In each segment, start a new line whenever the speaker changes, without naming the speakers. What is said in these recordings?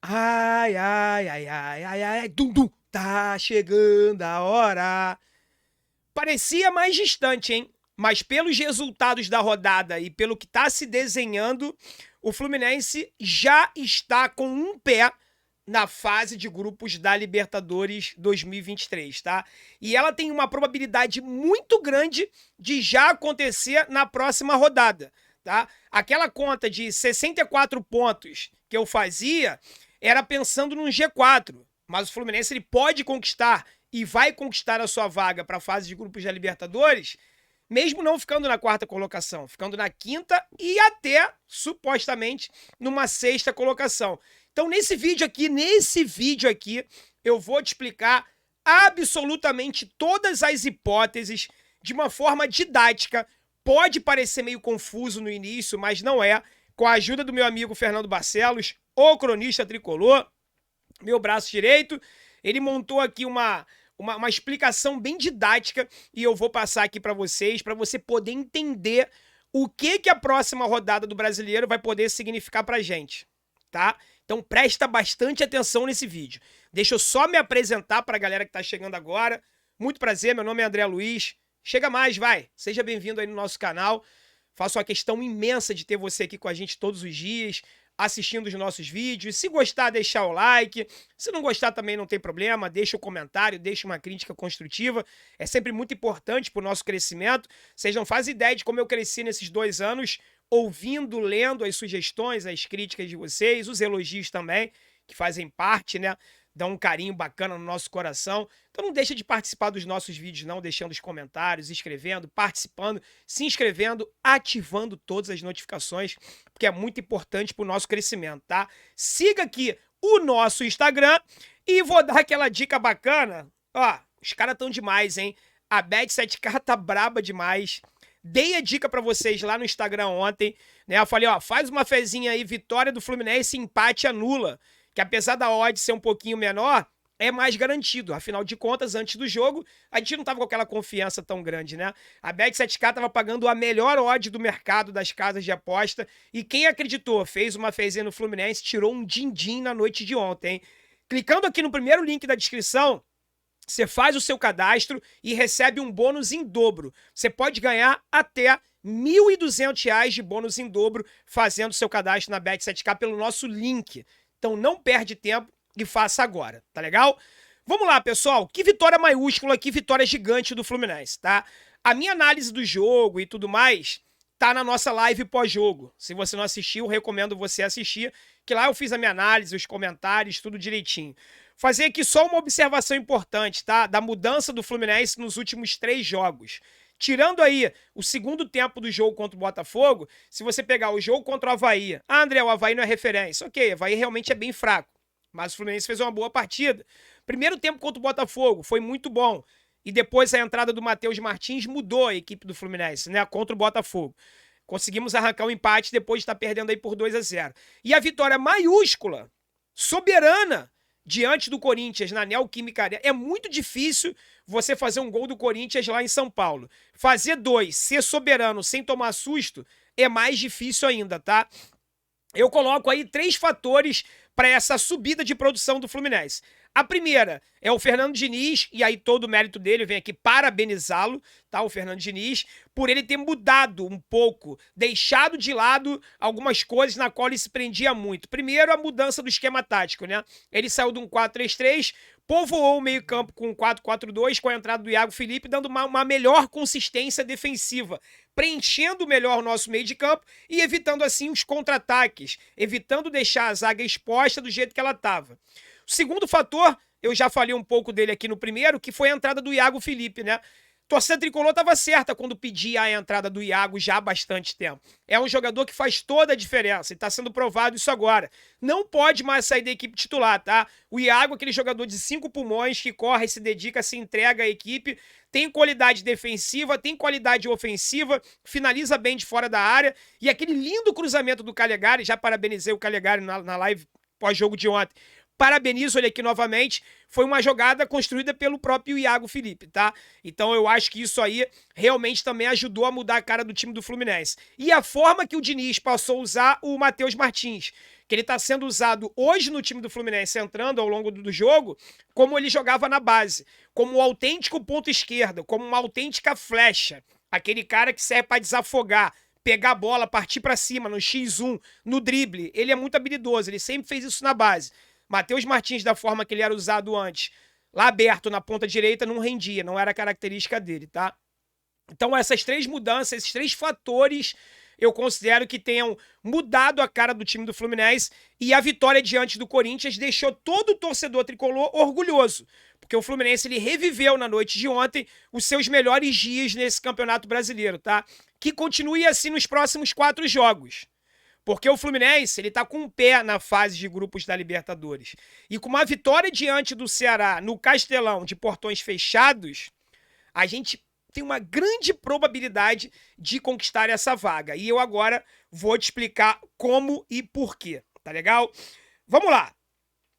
Ai, ai, ai, ai, ai, ai, dum, dum. Tá chegando a hora. Parecia mais distante, hein? Mas pelos resultados da rodada e pelo que tá se desenhando, o Fluminense já está com um pé na fase de grupos da Libertadores 2023, tá? E ela tem uma probabilidade muito grande de já acontecer na próxima rodada, tá? Aquela conta de 64 pontos que eu fazia era pensando num G4, mas o Fluminense ele pode conquistar e vai conquistar a sua vaga para a fase de grupos da Libertadores, mesmo não ficando na quarta colocação, ficando na quinta e até, supostamente, numa sexta colocação. Então, nesse vídeo aqui, eu vou te explicar absolutamente todas as hipóteses de uma forma didática. Pode parecer meio confuso no início, mas não é. Com a ajuda do meu amigo Fernando Barcelos, o cronista tricolor, meu braço direito, ele montou aqui uma explicação bem didática e eu vou passar aqui para você poder entender o que a próxima rodada do Brasileiro vai poder significar pra gente, tá? Então presta bastante atenção nesse vídeo. Deixa eu só me apresentar para a galera que tá chegando agora. Muito prazer, meu nome é André Luiz. Chega mais, vai. Seja bem-vindo aí no nosso canal. Faço uma questão imensa de ter você aqui com a gente todos os dias, assistindo os nossos vídeos. Se gostar, deixar o like. Se não gostar também não tem problema, deixa o comentário, deixa uma crítica construtiva. É sempre muito importante para o nosso crescimento. Vocês não fazem ideia de como eu cresci nesses 2 anos, ouvindo, lendo as sugestões, as críticas de vocês, os elogios também, que fazem parte, né? Dão um carinho bacana no nosso coração. Então não deixa de participar dos nossos vídeos não, deixando os comentários, escrevendo, participando, se inscrevendo, ativando todas as notificações, porque é muito importante para o nosso crescimento, tá? Siga aqui o nosso Instagram e vou dar aquela dica bacana. Ó, os caras estão demais, hein? A Bet7k tá braba demais. Dei a dica para vocês lá no Instagram ontem, né? Eu falei, ó, faz uma fezinha aí, vitória do Fluminense, empate anula. Que apesar da odd ser um pouquinho menor, é mais garantido. Afinal de contas, antes do jogo, a gente não tava com aquela confiança tão grande, né? A Bet7k tava pagando a melhor odd do mercado das casas de aposta. E quem acreditou, fez uma fezinha no Fluminense, tirou um din-din na noite de ontem, hein? Clicando aqui no primeiro link da descrição, você faz o seu cadastro e recebe um bônus em dobro. Você pode ganhar até R$ 1.200 de bônus em dobro fazendo seu cadastro na Bet7k pelo nosso link. Então não perde tempo e faça agora, tá legal? Vamos lá, pessoal. Que vitória maiúscula, que vitória gigante do Fluminense, tá? A minha análise do jogo e tudo mais tá na nossa live pós-jogo. Se você não assistiu, recomendo você assistir, que lá eu fiz a minha análise, os comentários, tudo direitinho. Fazer aqui só uma observação importante, tá? Da mudança do Fluminense nos últimos 3 jogos. Tirando aí o segundo tempo do jogo contra o Botafogo, se você pegar o jogo contra o Avaí, André, o Avaí não é referência. Ok, o Avaí realmente é bem fraco, mas o Fluminense fez uma boa partida. Primeiro tempo contra o Botafogo foi muito bom. E depois a entrada do Matheus Martins mudou a equipe do Fluminense, né? Contra o Botafogo. Conseguimos arrancar um empate depois de estar perdendo aí por 2-0. E a vitória maiúscula, soberana, diante do Corinthians na Neoquímica Arena. É muito difícil você fazer um gol do Corinthians lá em São Paulo. Fazer 2, ser soberano sem tomar susto, é mais difícil ainda, tá? Eu coloco aí 3 fatores para essa subida de produção do Fluminense. A primeira é o Fernando Diniz, e aí todo o mérito dele, vem aqui parabenizá-lo, tá? O Fernando Diniz, por ele ter mudado um pouco, deixado de lado algumas coisas na qual ele se prendia muito. Primeiro, a mudança do esquema tático, né? Ele saiu de um 4-3-3, povoou o meio-campo com um 4-4-2, com a entrada do Iago Felipe, dando uma melhor consistência defensiva, preenchendo melhor o nosso meio de campo e evitando assim os contra-ataques, evitando deixar a zaga exposta do jeito que ela estava. O segundo fator, eu já falei um pouco dele aqui no primeiro, que foi a entrada do Iago Felipe, né? Torcida tricolor estava certa quando pedia a entrada do Iago já há bastante tempo. É um jogador que faz toda a diferença e está sendo provado isso agora. Não pode mais sair da equipe titular, tá? O Iago, aquele jogador de 5 pulmões que corre, se dedica, se entrega à equipe, tem qualidade defensiva, tem qualidade ofensiva, finaliza bem de fora da área e aquele lindo cruzamento do Calegari, já parabenizei o Calegari na live pós-jogo de ontem, parabenizo ele aqui novamente, foi uma jogada construída pelo próprio Iago Felipe, tá? Então eu acho que isso aí realmente também ajudou a mudar a cara do time do Fluminense. E a forma que o Diniz passou a usar o Matheus Martins, que ele está sendo usado hoje no time do Fluminense, entrando ao longo do jogo, como ele jogava na base, como um autêntico ponto esquerdo, como uma autêntica flecha, aquele cara que serve para desafogar, pegar a bola, partir para cima, no X1, no drible. Ele é muito habilidoso, ele sempre fez isso na base. Matheus Martins, da forma que ele era usado antes, lá aberto na ponta direita, não rendia, não era a característica dele, tá? Então essas três mudanças, esses três fatores, eu considero que tenham mudado a cara do time do Fluminense, e a vitória diante do Corinthians deixou todo o torcedor tricolor orgulhoso, porque o Fluminense ele reviveu na noite de ontem os seus melhores dias nesse Campeonato Brasileiro, tá? Que continue assim nos próximos 4 jogos. Porque o Fluminense, ele tá com um pé na fase de grupos da Libertadores. E com uma vitória diante do Ceará no Castelão de portões fechados, a gente tem uma grande probabilidade de conquistar essa vaga. E eu agora vou te explicar como e por quê, tá legal? Vamos lá.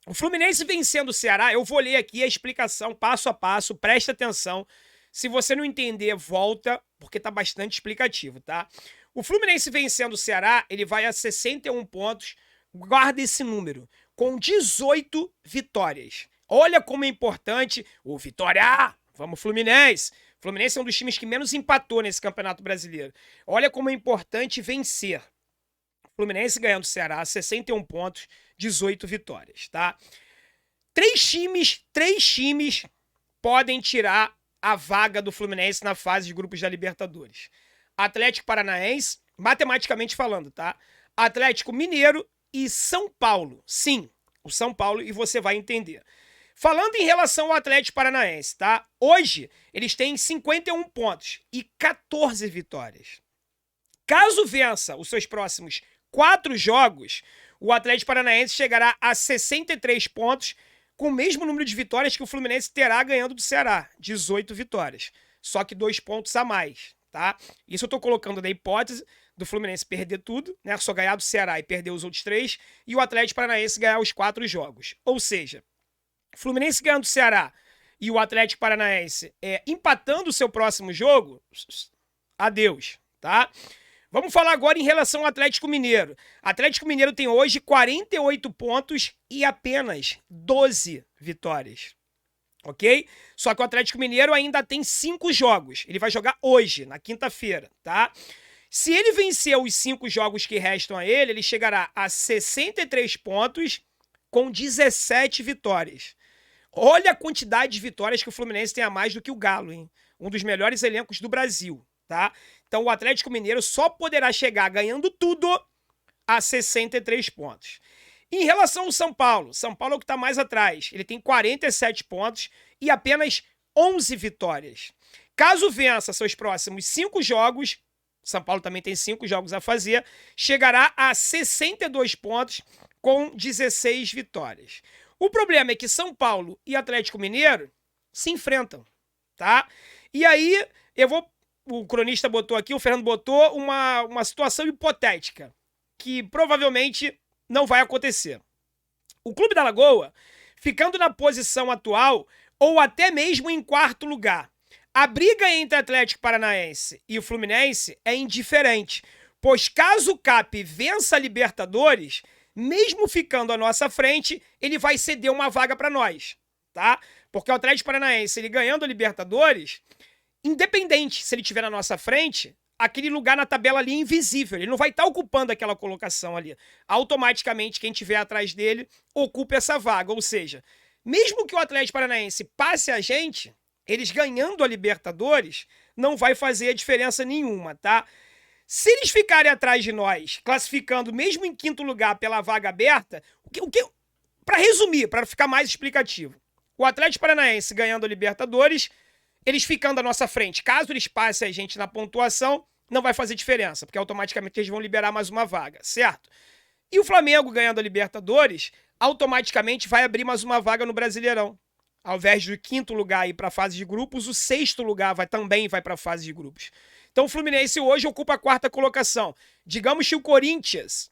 O Fluminense vencendo o Ceará, eu vou ler aqui a explicação passo a passo, presta atenção. Se você não entender, volta, porque tá bastante explicativo, tá? O Fluminense vencendo o Ceará, ele vai a 61 pontos, guarda esse número, com 18 vitórias. Olha como é importante o Vitória! Vamos Fluminense! O Fluminense é um dos times que menos empatou nesse Campeonato Brasileiro. Olha como é importante vencer. O Fluminense ganhando o Ceará, 61 pontos, 18 vitórias, tá? Três times podem tirar a vaga do Fluminense na fase de grupos da Libertadores. Atlético Paranaense, matematicamente falando, tá? Atlético Mineiro e São Paulo. Sim, o São Paulo, e você vai entender. Falando em relação ao Atlético Paranaense, tá? Hoje, eles têm 51 pontos e 14 vitórias. Caso vença os seus próximos 4 jogos, o Atlético Paranaense chegará a 63 pontos, com o mesmo número de vitórias que o Fluminense terá ganhando do Ceará, 18 vitórias. Só que 2 pontos a mais. Tá? Isso eu tô colocando na hipótese do Fluminense perder tudo, né? Só ganhar do Ceará e perder os outros 3, e o Atlético Paranaense ganhar os 4 jogos. Ou seja, o Fluminense ganhando do Ceará e o Atlético Paranaense empatando o seu próximo jogo, adeus, tá? Vamos falar agora em relação ao Atlético Mineiro. Atlético Mineiro tem hoje 48 pontos e apenas 12 vitórias. Ok? Só que o Atlético Mineiro ainda tem 5 jogos. Ele vai jogar hoje, na quinta-feira, tá? Se ele vencer os 5 jogos que restam a ele, ele chegará a 63 pontos com 17 vitórias. Olha a quantidade de vitórias que o Fluminense tem a mais do que o Galo, hein? Um dos melhores elencos do Brasil, tá? Então o Atlético Mineiro só poderá chegar ganhando tudo a 63 pontos. Em relação ao São Paulo é o que está mais atrás. Ele tem 47 pontos e apenas 11 vitórias. Caso vença seus próximos 5 jogos, São Paulo também tem 5 jogos a fazer, chegará a 62 pontos com 16 vitórias. O problema é que São Paulo e Atlético Mineiro se enfrentam, tá? E aí, o cronista botou aqui, o Fernando botou uma situação hipotética, que provavelmente não vai acontecer. O Clube da Lagoa, ficando na posição atual, ou até mesmo em 4º lugar, a briga entre Atlético Paranaense e o Fluminense é indiferente, pois caso o CAP vença a Libertadores, mesmo ficando à nossa frente, ele vai ceder uma vaga para nós, tá? Porque o Atlético Paranaense, ele ganhando a Libertadores, independente se ele estiver na nossa frente, aquele lugar na tabela ali é invisível, ele não vai estar ocupando aquela colocação ali. Automaticamente, quem estiver atrás dele ocupa essa vaga, ou seja, mesmo que o Atlético Paranaense passe a gente, eles ganhando a Libertadores, não vai fazer diferença nenhuma, tá? Se eles ficarem atrás de nós, classificando mesmo em 5º lugar pela vaga aberta, para resumir, para ficar mais explicativo, o Atlético Paranaense ganhando a Libertadores, eles ficando à nossa frente, caso eles passem a gente na pontuação, não vai fazer diferença, porque automaticamente eles vão liberar mais uma vaga, certo? E o Flamengo ganhando a Libertadores, automaticamente vai abrir mais uma vaga no Brasileirão. Ao invés do 5º lugar ir para a fase de grupos, o 6º lugar também vai para a fase de grupos. Então o Fluminense hoje ocupa a 4ª colocação. Digamos que o Corinthians,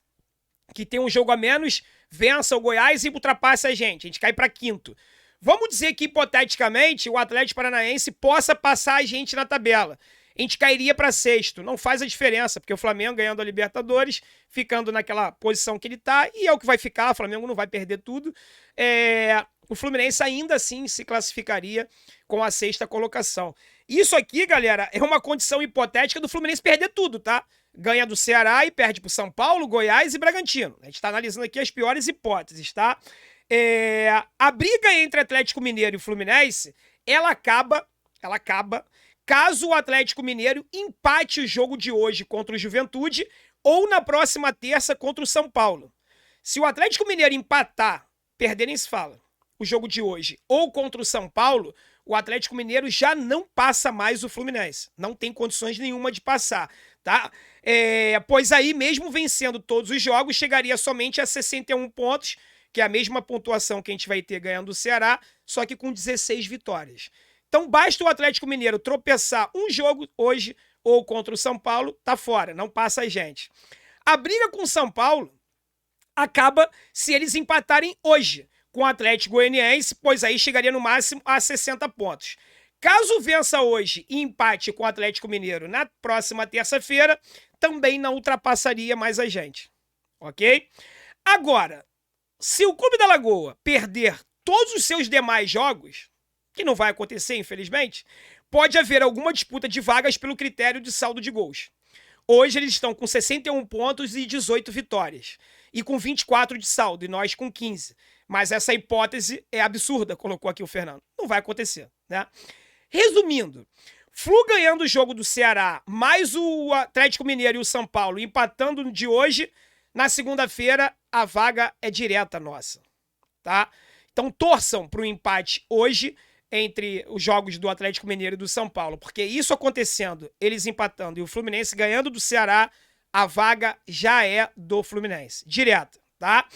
que tem um jogo a menos, vença o Goiás e ultrapasse a gente cai para quinto. Vamos dizer que, hipoteticamente, o Atlético Paranaense possa passar a gente na tabela. A gente cairia para sexto. Não faz a diferença, porque o Flamengo ganhando a Libertadores, ficando naquela posição que ele tá, e é o que vai ficar, o Flamengo não vai perder tudo. O Fluminense ainda assim se classificaria com a sexta colocação. Isso aqui, galera, é uma condição hipotética do Fluminense perder tudo, tá? Ganha do Ceará e perde pro São Paulo, Goiás e Bragantino. A gente tá analisando aqui as piores hipóteses, tá? A briga entre Atlético Mineiro e Fluminense, ela acaba caso o Atlético Mineiro empate o jogo de hoje contra o Juventude ou na próxima terça contra o São Paulo. Se o Atlético Mineiro empatar, perder nem se fala, o jogo de hoje ou contra o São Paulo, o Atlético Mineiro já não passa mais o Fluminense. Não tem condições nenhuma de passar, tá? Pois aí, mesmo vencendo todos os jogos, chegaria somente a 61 pontos, que é a mesma pontuação que a gente vai ter ganhando o Ceará, só que com 16 vitórias. Então basta o Atlético Mineiro tropeçar um jogo hoje ou contra o São Paulo, tá fora, não passa a gente. A briga com o São Paulo acaba se eles empatarem hoje com o Atlético Goianiense, pois aí chegaria no máximo a 60 pontos. Caso vença hoje e empate com o Atlético Mineiro na próxima terça-feira, também não ultrapassaria mais a gente, ok? Agora, se o Clube da Lagoa perder todos os seus demais jogos, que não vai acontecer, infelizmente, pode haver alguma disputa de vagas pelo critério de saldo de gols. Hoje eles estão com 61 pontos e 18 vitórias, e com 24 de saldo, e nós com 15. Mas essa hipótese é absurda, colocou aqui o Fernando. Não vai acontecer, né? Resumindo, Flu ganhando o jogo do Ceará, mais o Atlético Mineiro e o São Paulo empatando de hoje, na segunda-feira a vaga é direta nossa, tá? Então torçam para o empate hoje entre os jogos do Atlético Mineiro e do São Paulo, porque isso acontecendo, eles empatando e o Fluminense ganhando do Ceará, a vaga já é do Fluminense, direta, tá?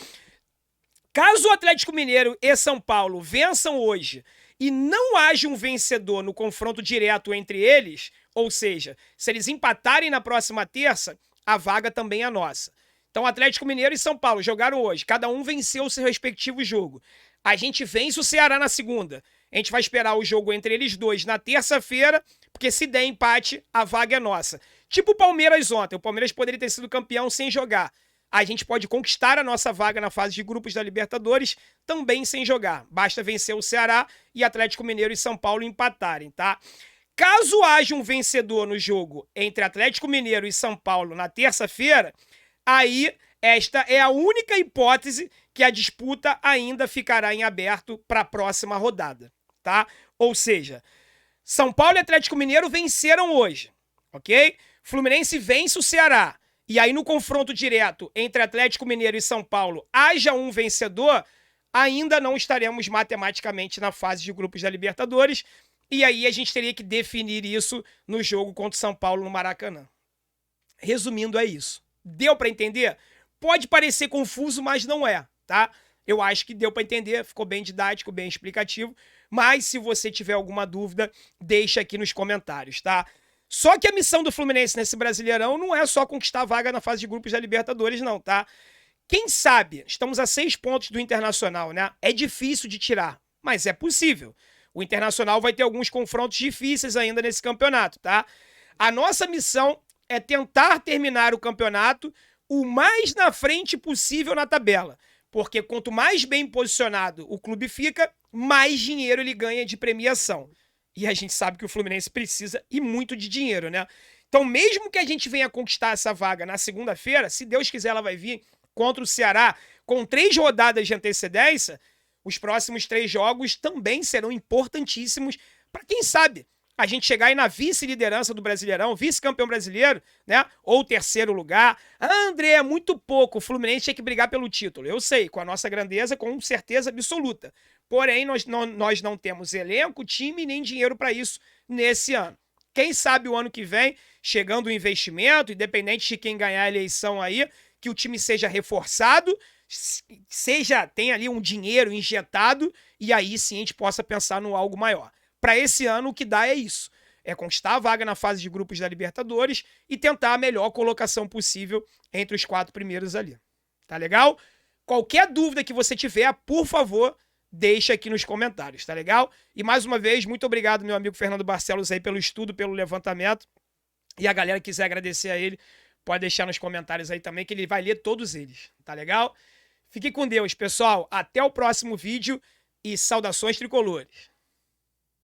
Caso o Atlético Mineiro e São Paulo vençam hoje e não haja um vencedor no confronto direto entre eles, ou seja, se eles empatarem na próxima terça, a vaga também é nossa. Então, Atlético Mineiro e São Paulo jogaram hoje, cada um venceu o seu respectivo jogo. A gente vence o Ceará na segunda. A gente vai esperar o jogo entre eles dois na terça-feira, porque se der empate, a vaga é nossa. Tipo o Palmeiras ontem. O Palmeiras poderia ter sido campeão sem jogar. A gente pode conquistar a nossa vaga na fase de grupos da Libertadores também sem jogar. Basta vencer o Ceará e Atlético Mineiro e São Paulo empatarem, tá? Caso haja um vencedor no jogo entre Atlético Mineiro e São Paulo na terça-feira, aí esta é a única hipótese que a disputa ainda ficará em aberto para a próxima rodada, tá? Ou seja, São Paulo e Atlético Mineiro venceram hoje, ok? Fluminense vence o Ceará. E aí no confronto direto entre Atlético Mineiro e São Paulo haja um vencedor, ainda não estaremos matematicamente na fase de grupos da Libertadores, e aí a gente teria que definir isso no jogo contra o São Paulo no Maracanã. Resumindo, é isso. Deu para entender? Pode parecer confuso, mas não é, tá? Eu acho que deu para entender, ficou bem didático, bem explicativo, mas se você tiver alguma dúvida, deixa aqui nos comentários, tá? Só que a missão do Fluminense nesse Brasileirão não é só conquistar a vaga na fase de grupos da Libertadores, não, tá? Quem sabe, estamos a 6 pontos do Internacional, né? É difícil de tirar, mas é possível. O Internacional vai ter alguns confrontos difíceis ainda nesse campeonato, tá? A nossa missão é tentar terminar o campeonato o mais na frente possível na tabela. Porque quanto mais bem posicionado o clube fica, mais dinheiro ele ganha de premiação. E a gente sabe que o Fluminense precisa e muito de dinheiro, né? Então, mesmo que a gente venha conquistar essa vaga na segunda-feira, se Deus quiser ela vai vir contra o Ceará, com 3 rodadas de antecedência, os próximos 3 jogos também serão importantíssimos para, quem sabe, a gente chegar aí na vice-liderança do Brasileirão, vice-campeão brasileiro, né? Ou terceiro lugar. Ah, André, é muito pouco, o Fluminense tinha que brigar pelo título. Eu sei, com a nossa grandeza, com certeza absoluta. Porém, nós não temos elenco, time nem dinheiro para isso nesse ano. Quem sabe o ano que vem, chegando o investimento, independente de quem ganhar a eleição aí, que o time seja reforçado, tenha ali um dinheiro injetado, e aí sim a gente possa pensar no algo maior. Para esse ano, o que dá é isso. É conquistar a vaga na fase de grupos da Libertadores e tentar a melhor colocação possível entre os 4 primeiros ali. Tá legal? Qualquer dúvida que você tiver, por favor, deixa aqui nos comentários, tá legal? E mais uma vez, muito obrigado, meu amigo Fernando Barcelos, aí pelo estudo, pelo levantamento. E a galera que quiser agradecer a ele, pode deixar nos comentários aí também, que ele vai ler todos eles, tá legal? Fique com Deus, pessoal. Até o próximo vídeo e saudações tricolores.